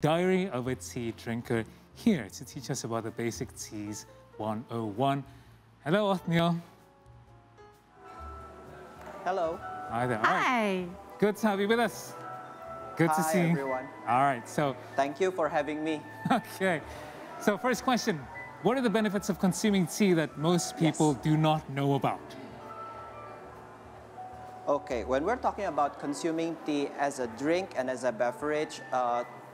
Diary of a Tea Drinker, here to teach us about the basic teas 101. Hello, Othniel. Hello. Hi there. Hi. Good to have you with us. Good to see you. Hi, everyone. All right, so... Thank you for having me. Okay. So first question, what are the benefits of consuming tea that most people do not know about? Okay, when we're talking about consuming tea as a drink and as a beverage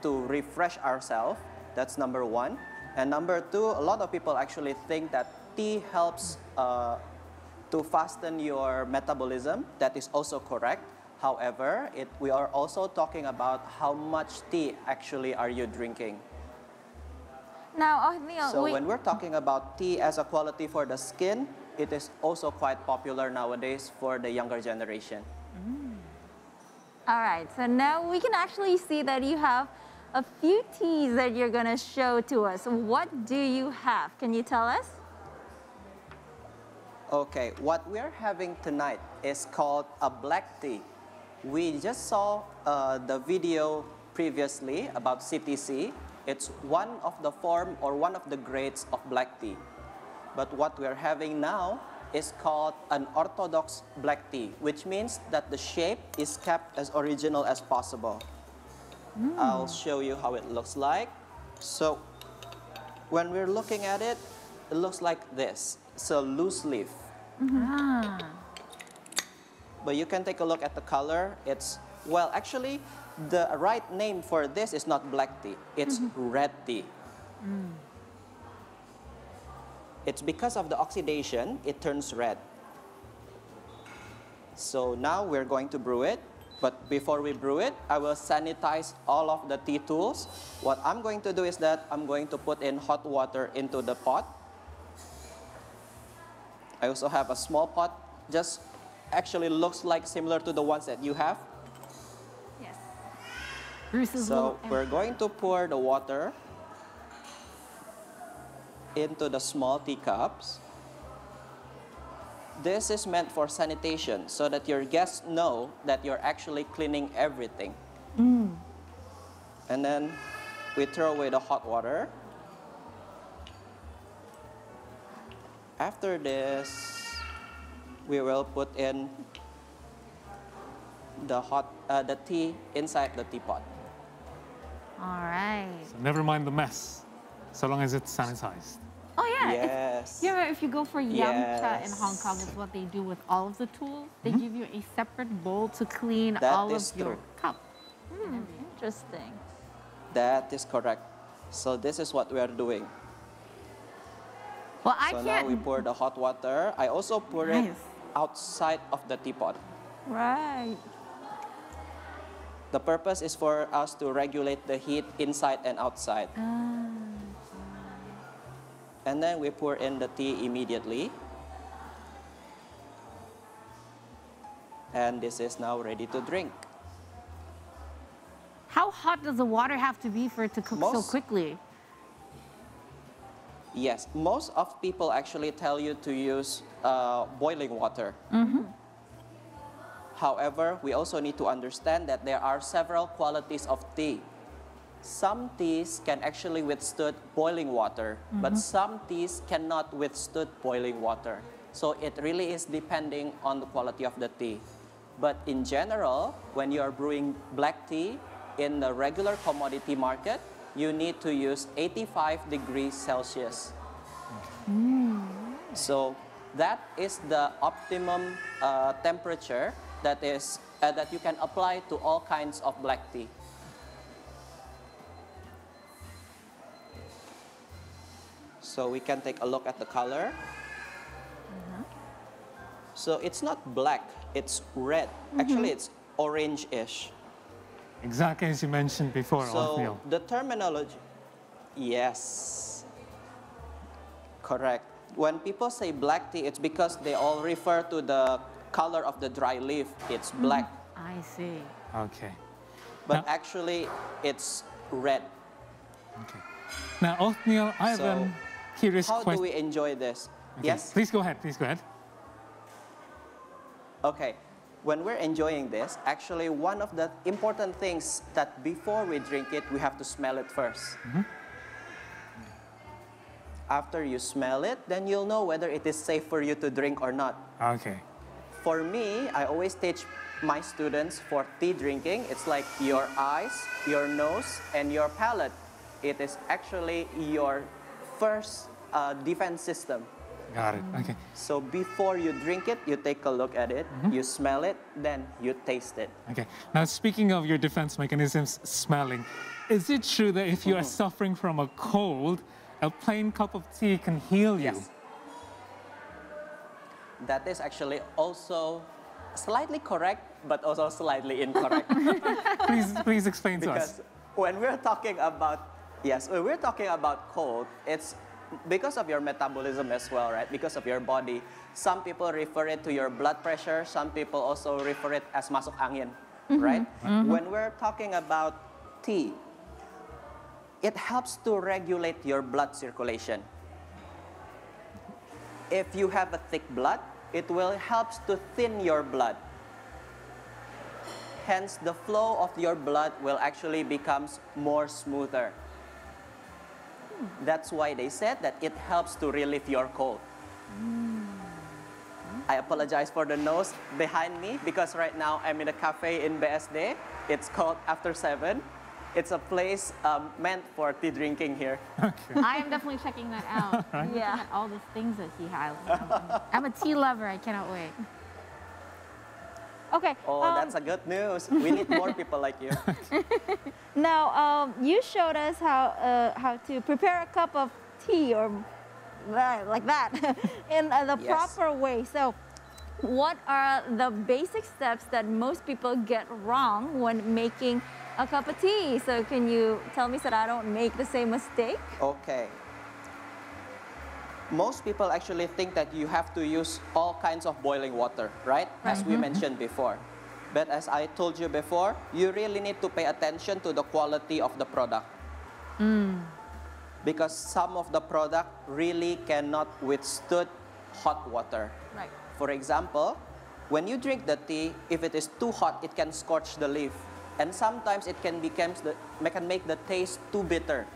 to refresh ourselves, that's number one. And number two, a lot of people actually think that tea helps to fasten your metabolism. That is also correct. However, we are also talking about how much tea actually are you drinking. Now, Othniel, So when we're talking about tea as a quality for the skin, it is also quite popular nowadays for the younger generation. All right, so now we can actually see that you have a few teas that you're going to show to us. What do you have? Can you tell us? Okay, what we're having tonight is called a black tea. We just saw the video previously about CTC. It's one of the form or one of the grades of black tea. But what we're having now is called an orthodox black tea, which means that the shape is kept as original as possible. I'll show you how it looks like. So when we're looking at it, it looks like this. It's a loose leaf. But you can take a look at the color. It's, well, actually, the right name for this is not black tea. It's red tea. It's because of the oxidation, it turns red. So now we're going to brew it. But before we brew it, I will sanitize all of the tea tools. What I'm going to do is that I'm going to put in hot water into the pot. I also have a small pot, just actually looks like similar to the ones that you have. Yes. Bruce's So we're going to pour the water into the small teacups. This is meant for sanitation so that your guests know that you're actually cleaning everything. And then we throw away the hot water. After this, we will put in the tea inside the teapot. All right. So never mind the mess, so long as it's sanitized. Oh, yeah. Yes. Yeah, if you go for yum cha in Yes. Hong Kong, is what they do with all of the tools. They give you a separate bowl to clean That all is of your true. cup. Interesting. That is correct. So this is what we are doing. Well, I So now can't. we pour the hot water. I also pour it Nice. outside of the teapot. Right. The purpose is for us to regulate the heat inside and outside. And then we pour in the tea immediately. And this is now ready to drink. How hot does the water have to be for it to cook so Most- quickly? Yes, most of people actually tell you to use boiling water. However, we also need to understand that there are several qualities of tea. Some teas can actually withstand boiling water, but some teas cannot withstand boiling water. So it really is depending on the quality of the tea. But in general, when you are brewing black tea in the regular commodity market, you need to use 85 degrees Celsius. So that is the optimum temperature that you can apply to all kinds of black tea. So we can take a look at the color. So it's not black, it's red. Actually, it's orange-ish. Exactly as you mentioned before, So Othniel. the terminology, yes, correct. When people say black tea, it's because they all refer to the color of the dry leaf. It's black, I see. Okay. but Now- actually it's red. Okay. Now, Othniel, I have So, a curious How do question. we enjoy this? Okay, Yes? Please go ahead. Please go ahead. Okay. when we're enjoying this, actually one of the important things that before we drink it, we have to smell it first. After you smell it, then you'll know whether it is safe for you to drink or not. Okay. For me, I always teach my students for tea drinking, it's like your eyes, your nose, and your palate. It is actually your first defense system. Got it. Okay. So before you drink it, you take a look at it, you smell it, then you taste it. Okay. Now, speaking of your defense mechanisms, smelling, is it true that if you are suffering from a cold, a plain cup of tea can heal you? Yes. That is actually also slightly correct, but also slightly incorrect. Please explain to us. Because when we're talking about, when we're talking about cold, it's because of your metabolism as well, right? Because of your body. Some people refer it to your blood pressure. Some people also refer it as masuk angin, right? When we're talking about tea, it helps to regulate your blood circulation. If you have a thick blood, it will help to thin your blood. Hence, the flow of your blood will actually becomes more smoother. That's why they said that it helps to relieve your cold. I apologize for the nose behind me because right now I'm in a cafe in BSD. It's called After 7. It's a place meant for tea drinking here. Okay. I am definitely checking that out. Yeah. At all the things that he has. I'm a tea lover. I cannot wait. Okay. Oh, that's a good news. We need more people like you. Now, you showed us how to prepare a cup of tea or like that in the proper way. So, what are the basic steps that most people get wrong when making a cup of tea? So, can you tell me so that I don't make the same mistake? Okay. Most people actually think that you have to use all kinds of boiling water, right? As we mentioned before. But as I told you before, you really need to pay attention to the quality of the product. Because some of the product really cannot withstand hot water. Right. For example, when you drink the tea, if it is too hot, it can scorch the leaf. And sometimes it can make the taste too bitter.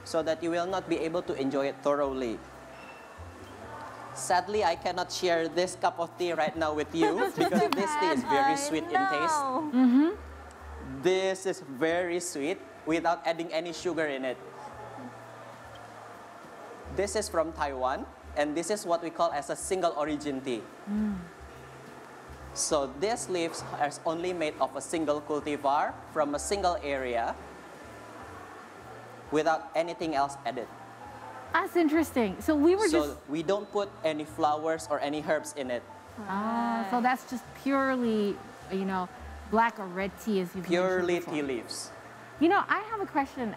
So that you will not be able to enjoy it thoroughly. Sadly, I cannot share this cup of tea right now with you because this tea is very sweet in taste. This is very sweet without adding any sugar in it. This is from Taiwan, and this is what we call as a single origin tea. So these leaves are only made of a single cultivar from a single area, without anything else added. That's interesting. So we were So we don't put any flowers or any herbs in it. so that's just purely, black or red tea as you've Purely mentioned tea before. leaves. I have a question.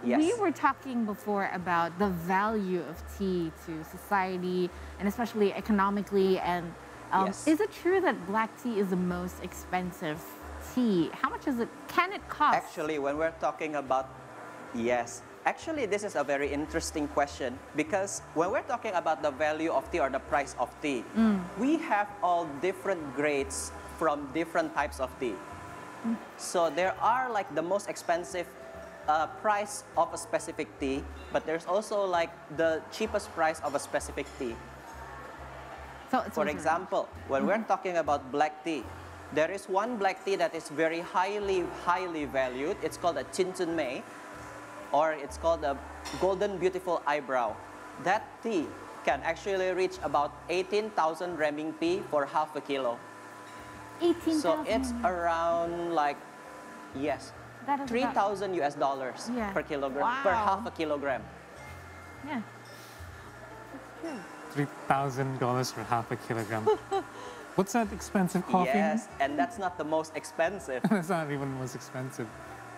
Yes. We were talking before about the value of tea to society and especially economically. And Yes. is it true that black tea is the most expensive tea? How much can it cost? Actually, when we're talking about, actually this is a very interesting question because when we're talking about the value of tea or the price of tea, we have all different grades from different types of tea. So there are like the most expensive price of a specific tea, but there's also like the cheapest price of a specific tea. For example, when we're talking about black tea, there is one black tea that is very highly valued. It's called a Chin Mei, or it's called a golden beautiful eyebrow. That tea can actually reach about 18,000 renminbi for half a kilo. 18,000. So it's around like, That is 3,000 US dollars per kilogram, per half a kilogram. Yeah. $3,000 for half a kilogram. What's that expensive coffee? Yes, and that's not the most expensive. That's not even the most expensive.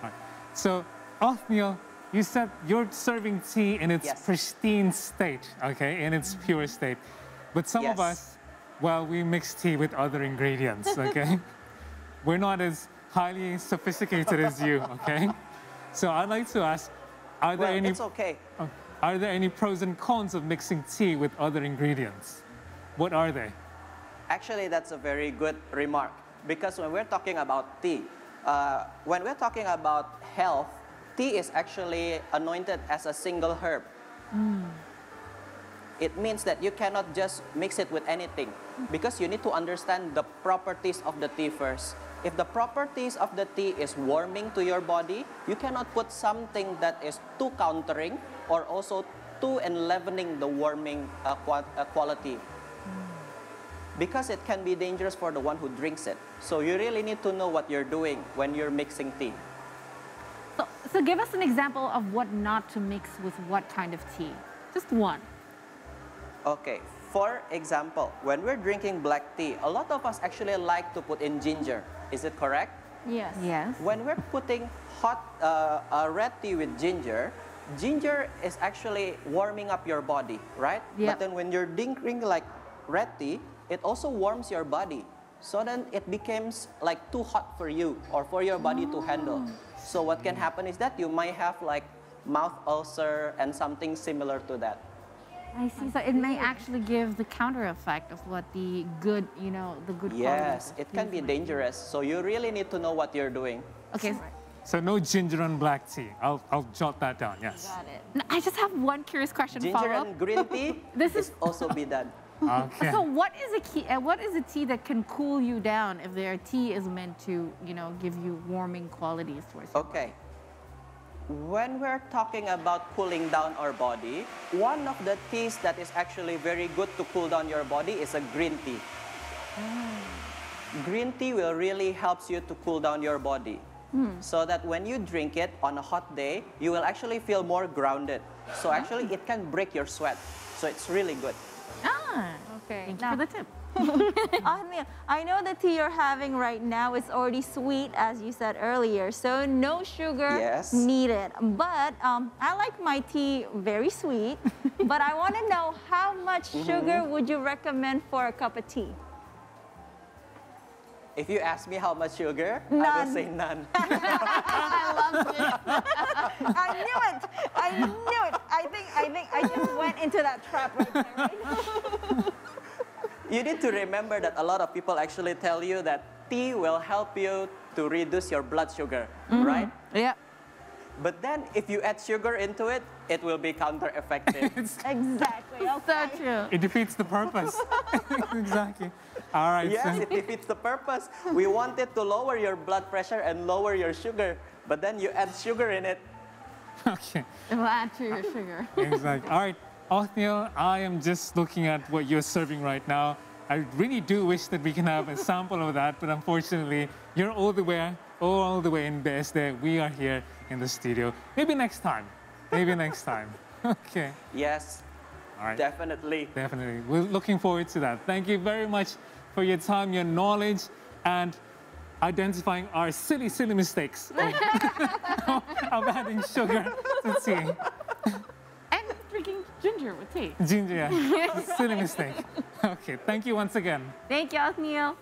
All right. So, Othniel, you said you're serving tea in its pristine state, okay, in its pure state. But some of us, well, we mix tea with other ingredients, okay? We're not as highly sophisticated as you, okay? So I'd like to ask, are there any... It's okay. Are there any pros and cons of mixing tea with other ingredients? What are they? Actually, that's a very good remark because when we're talking about tea, when we're talking about health, tea is actually anointed as a single herb. It means that you cannot just mix it with anything because you need to understand the properties of the tea first. If the properties of the tea is warming to your body, you cannot put something that is too countering or also too enleavening the warming quality. Because it can be dangerous for the one who drinks it. So you really need to know what you're doing when you're mixing tea. So give us an example of what not to mix with what kind of tea. Just one. Okay, for example, when we're drinking black tea, a lot of us actually like to put in ginger. Is it correct? Yes. Yes. When we're putting hot red tea with ginger, ginger is actually warming up your body, right? Yep. But then when you're drinking like red tea, it also warms your body. So then it becomes like too hot for you or for your body to handle. So what can happen is that you might have like mouth ulcer and something similar to that. I see. So it may actually give the counter effect of what the good, the good qualities. Yes, it can be dangerous. So you really need to know what you're doing. Okay. So no ginger and black tea. I'll jot that down, yes. Got it. Now, I just have one curious question. Ginger and green tea This is also be done. Okay. So what is a tea that can cool you down if their tea is meant to, give you warming qualities towards you? Okay. When we're talking about cooling down our body, one of the teas that is actually very good to cool down your body is a green tea. Green tea will really helps you to cool down your body. So that when you drink it on a hot day, you will actually feel more grounded. So actually it can break your sweat. So it's really good. Okay. Thank you for the tip. Othniel, I know the tea you're having right now is already sweet, as you said earlier, so no sugar needed. But I like my tea very sweet, but I want to know how much sugar would you recommend for a cup of tea? If you ask me how much sugar, I None. will say none. I love it. I knew it. I knew it. I think I just went into that trap right there. Right? You need to remember that a lot of people actually tell you that tea will help you to reduce your blood sugar, right? Yeah. But then if you add sugar into it, it will be counter-effective. Exactly. Okay. So true. It defeats the purpose. Exactly. All right. Yes, so- it defeats the purpose. We want it to lower your blood pressure and lower your sugar, but then you add sugar in it. Okay. It will add to your sugar. Exactly. All right. Othniel, I am just looking at what you're serving right now. I really do wish that we can have a sample of that, but unfortunately, you're all the way in BSD. We are here in the studio. Maybe next time. Maybe next time. Okay. Yes, All right. definitely. Definitely. We're looking forward to that. Thank you very much for your time, your knowledge, and identifying our silly mistakes of adding sugar to tea. And drinking ginger with tea. Ginger, yeah. Silly mistake. Okay, thank you once again. Thank you, Othniel.